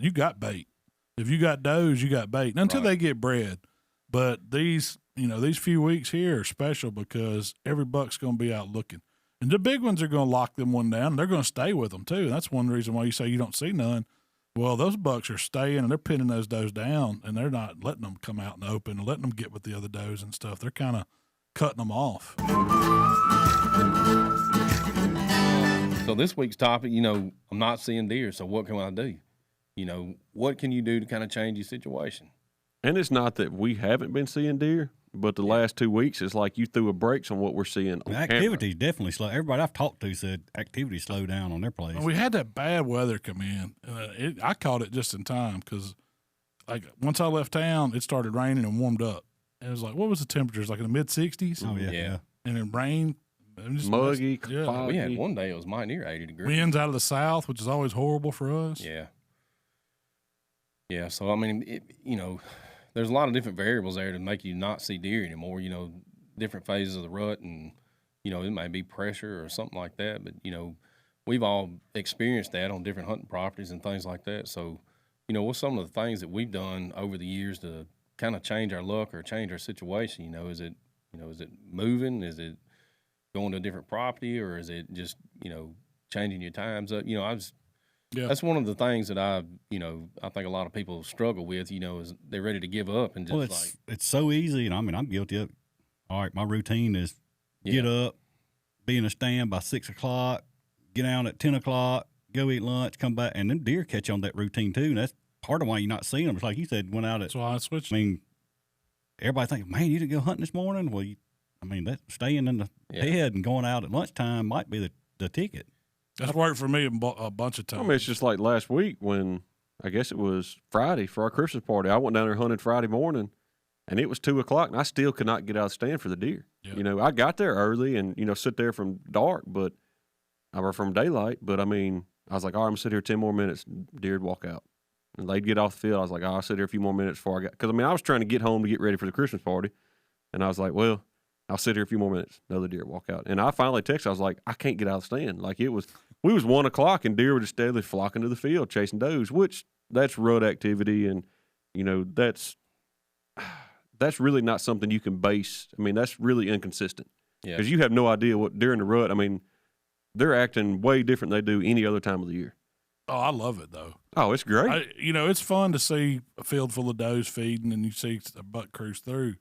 you got bait. If you got does, you got bait until they get bred. But these few weeks here are special because every buck's going to be out looking. And the big ones are going to lock them one down. And they're going to stay with them, too. That's one reason why you say you don't see none. Well, those bucks are staying, and they're pinning those does down, and they're not letting them come out in the open and letting them get with the other does and stuff. They're kind of cutting them off. So this week's topic, I'm not seeing deer, so what can I do? What can you do to kind of change your situation? And it's not that we haven't been seeing deer, but the last 2 weeks, it's like you threw a brakes on what we're seeing on activity's definitely slow. Everybody I've talked to said activity slowed down on their place. We had that bad weather come in. I caught it just in time because, once I left town, it started raining and warmed up. And it was like, what was the temperatures? Like in the mid-60s? Oh, yeah. And it rained. Muggy, foggy. We had one day it was might near 80 degrees. Winds out of the south, which is always horrible for us. Yeah. Yeah, so, I mean, there's a lot of different variables there to make you not see deer anymore, different phases of the rut, and, it may be pressure or something like that. But, we've all experienced that on different hunting properties and things like that. So, what's some of the things that we've done over the years to kind of change our luck or change our situation? Is it moving? Is it going to a different property, or is it just, changing your times up? That's one of the things that I think a lot of people struggle with, is they're ready to give up and just it's so easy. And I mean, I'm guilty of it. All right, my routine is get up, be in a stand by 6 o'clock, get out at 10 o'clock, go eat lunch, come back, and then deer catch on that routine too. And that's part of why you're not seeing them. It's like you said, went out at. That's why I switched. I mean, everybody thinks, man, you didn't go hunting this morning. Well, that staying in the bed and going out at lunchtime might be the ticket. That's worked for me a bunch of times. I mean, it's just like last week when I guess it was Friday for our Christmas party. I went down there hunting Friday morning, and it was 2 o'clock, and I still could not get out of the stand for the deer. Yeah. I got there early and, sit there from dark, or from daylight. But, I mean, I was like, all right, I'm going to sit here 10 more minutes. Deer would walk out. And they'd get off the field. I was like, I'll sit here a few more minutes before I got – because, I was trying to get home to get ready for the Christmas party. And I was like, well – I'll sit here a few more minutes. Another deer walk out. And I finally texted. I was like, I can't get out of the stand. Like we was 1 o'clock and deer were just steadily flocking to the field chasing does, which that's rut activity. And, that's really not something you can base. I mean, that's really inconsistent because you have no idea what during the rut. I mean, they're acting way different than they do any other time of the year. Oh, I love it though. Oh, it's great. It's fun to see a field full of does feeding and you see a buck cruise through.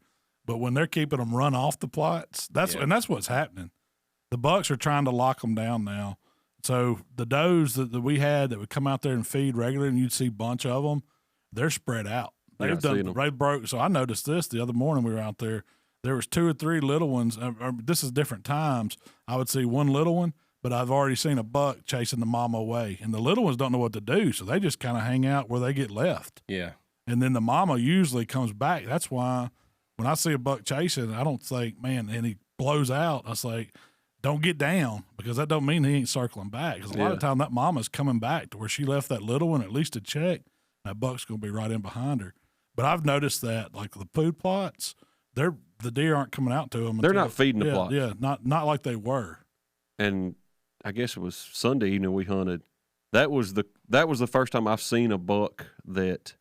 But when they're keeping them run off the plots, that's what's happening. The bucks are trying to lock them down now. So the does that we had that would come out there and feed regularly, and you'd see a bunch of them, they're spread out. They broke. So I noticed this the other morning we were out there. There was 2 or 3 little ones. This is different times. I would see one little one, but I've already seen a buck chasing the mama away. And the little ones don't know what to do, so they just kind of hang out where they get left. Yeah. And then the mama usually comes back. That's why – when I see a buck chasing, I don't think, man, and he blows out, I say, don't get down, because that don't mean he ain't circling back. Because a lot of time that mama's coming back to where she left that little one at least to check. That buck's going to be right in behind her. But I've noticed that, like the food plots, the deer aren't coming out to them. They're not feeding the plots. Yeah, not like they were. And I guess it was Sunday evening we hunted. That was the first time I've seen a buck that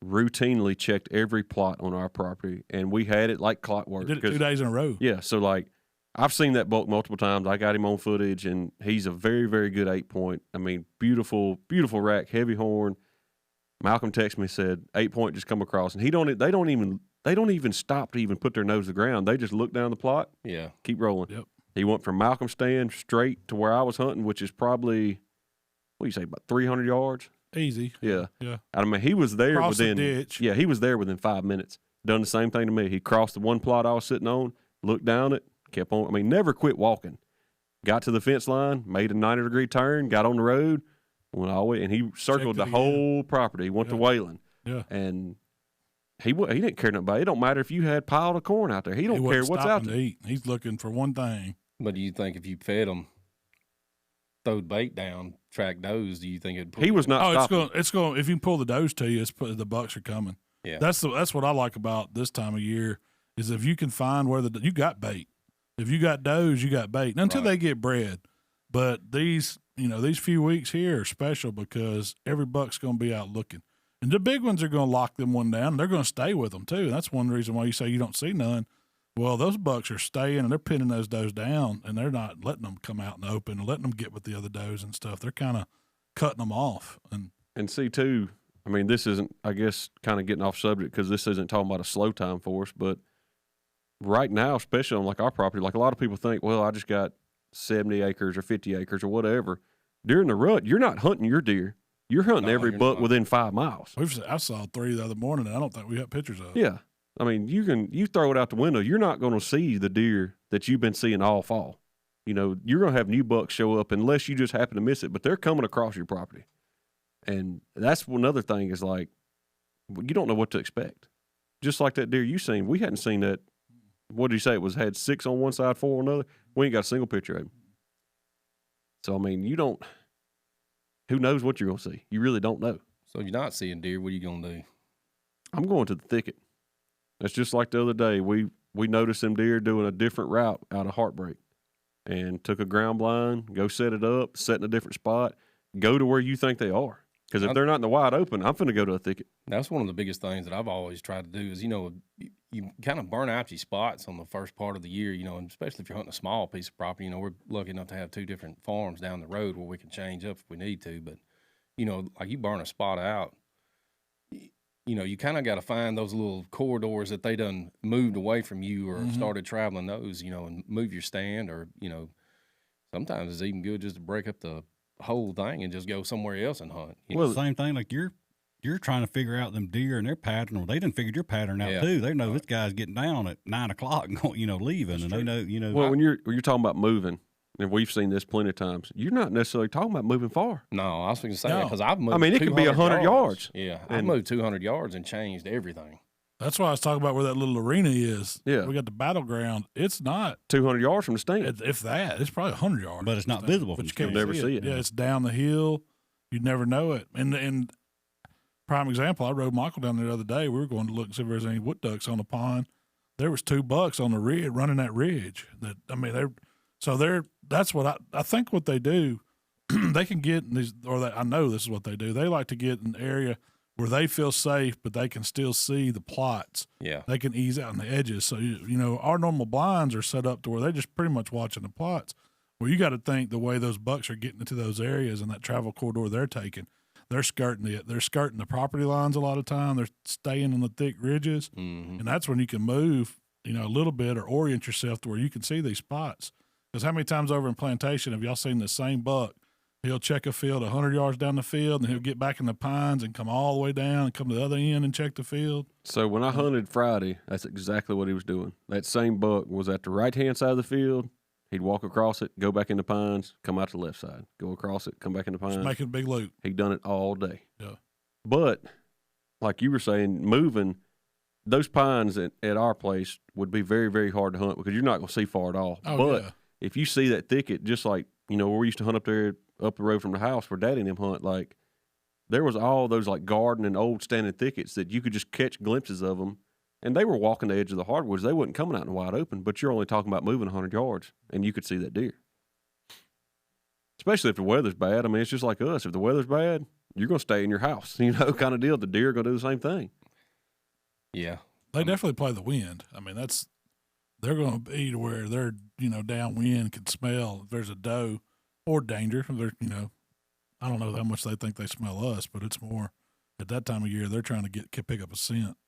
routinely checked every plot on our property, and we had it like clockwork. You did it 2 days in a row. Yeah, so like I've seen that buck multiple times. I got him on footage, and he's a very, very good 8-point. I mean, beautiful, beautiful rack, heavy horn. Malcolm texted me, said 8-point just come across, and they don't even stop to even put their nose to the ground. They just look down the plot. Yeah, keep rolling. Yep. He went from Malcolm's stand straight to where I was hunting, which is probably what do you say, about 300 yards. Easy. Yeah. Yeah. I mean, he was there Cross within the ditch. Yeah, he was there within 5 minutes. Done the same thing to me. He crossed the one plot I was sitting on, looked down it, kept on. I mean, never quit walking. Got to the fence line, made a 90-degree turn, got on the road, went all the way, and he circled the whole property. He went to Wayland. Yeah. And he didn't care nothing about it. It don't matter if you had piled of corn out there. He don't care what's out there. To eat. He's looking for one thing. But do you think if you fed him, throwed bait down, track does, do you think it'd? He was not. It's going. If you pull the does to you, the bucks are coming. Yeah, that's what I like about this time of year is if you can find where you got bait. If you got does, you got bait. And until they get bred, But these few weeks here are special because every buck's going to be out looking. And the big ones are going to lock them one down, and they're going to stay with them, too. And that's one reason why you say you don't see none. Well, those bucks are staying, and they're pinning those does down, and they're not letting them come out in the open and letting them get with the other does and stuff. They're kind of cutting them off. And see, too, I mean, this isn't, I guess, kind of getting off subject because this isn't talking about a slow time for us, but right now, especially on, like, our property, like a lot of people think, well, I just got 70 acres or 50 acres or whatever. During the rut, you're not hunting your deer. You're hunting every buck within 5 miles. I saw 3 the other morning, and I don't think we got pictures of. Yeah. I mean, you throw it out the window. You're not going to see the deer that you've been seeing all fall. You know, you're going to have new bucks show up unless you just happen to miss it, but they're coming across your property. And that's another thing is like, you don't know what to expect. Just like that deer you seen. We hadn't seen that. What did you say? It had 6 on one side, 4 on another. We ain't got a single picture of him. So, I mean, who knows what you're going to see? You really don't know. So if you're not seeing deer, what are you going to do? I'm going to the thicket. That's just like the other day. We noticed them deer doing a different route out of Heartbreak and took a ground blind, go set it up, set in a different spot, go to where you think they are. Because if they're not in the wide open, I'm finna go to a thicket. That's one of the biggest things that I've always tried to do is, you kind of burn out your spots on the first part of the year, and especially if you're hunting a small piece of property. We're lucky enough to have 2 different farms down the road where we can change up if we need to. But, like you burn a spot out, you kind of got to find those little corridors that they done moved away from you or started traveling those, and move your stand or, sometimes it's even good just to break up the whole thing and just go somewhere else and hunt. Well, same thing. Like you're trying to figure out them deer and their pattern. Well, they done figured your pattern out too. They know this guy's getting down at 9 o'clock and going, leaving, and they know. Well, when you're talking about moving, and we've seen this plenty of times, you're not necessarily talking about moving far. No, I was going to say that because I've moved. I mean, it could be 100 yards. Yeah, I've moved 200 yards and changed everything. That's why I was talking about where that little arena is. Yeah. We got the battleground. It's not 200 yards from the stand. If that, it's probably 100 yards. But it's not visible from the stand. You'll never see it. Yeah, it's down the hill. You'd never know it. And prime example, I rode Michael down there the other day. We were going to look and see if there's any wood ducks on the pond. There was 2 bucks on the ridge, running that ridge. That's what I think what they do, they can get in these, I know this is what they do. They like to get an area where they feel safe, but they can still see the plots. Yeah. They can ease out on the edges. So, our normal blinds are set up to where they're just pretty much watching the plots. Well, you got to think the way those bucks are getting into those areas and that travel corridor they're taking, they're skirting the property lines a lot of time. They're staying in the thick ridges. Mm-hmm. And that's when you can move, a little bit or orient yourself to where you can see these spots. Because how many times over in plantation have y'all seen the same buck? He'll check a field 100 yards down the field, and he'll get back in the pines and come all the way down and come to the other end and check the field. So when I hunted Friday, that's exactly what he was doing. That same buck was at the right-hand side of the field. He'd walk across it, go back in the pines, come out to the left side, go across it, come back in the pines. Just making a big loop. He'd done it all day. Yeah. But like you were saying, moving, those pines at our place would be very, very hard to hunt because you're not going to see far at all. Oh, but yeah. if you see that thicket, just like, where we used to hunt up there up the road from the house where Daddy and them hunt, like there was all those like garden and old standing thickets that you could just catch glimpses of them. And they were walking the edge of the hardwoods. They wasn't coming out in the wide open, but you're only talking about moving 100 yards and you could see that deer. Especially if the weather's bad. I mean, it's just like us. If the weather's bad, you're going to stay in your house, kind of deal. The deer are going to do the same thing. Yeah. They definitely play the wind. I mean, they're going to be to where they're, downwind, can smell if there's a doe or danger. They're, I don't know how much they think they smell us, but it's more at that time of year, they're trying to pick up a scent.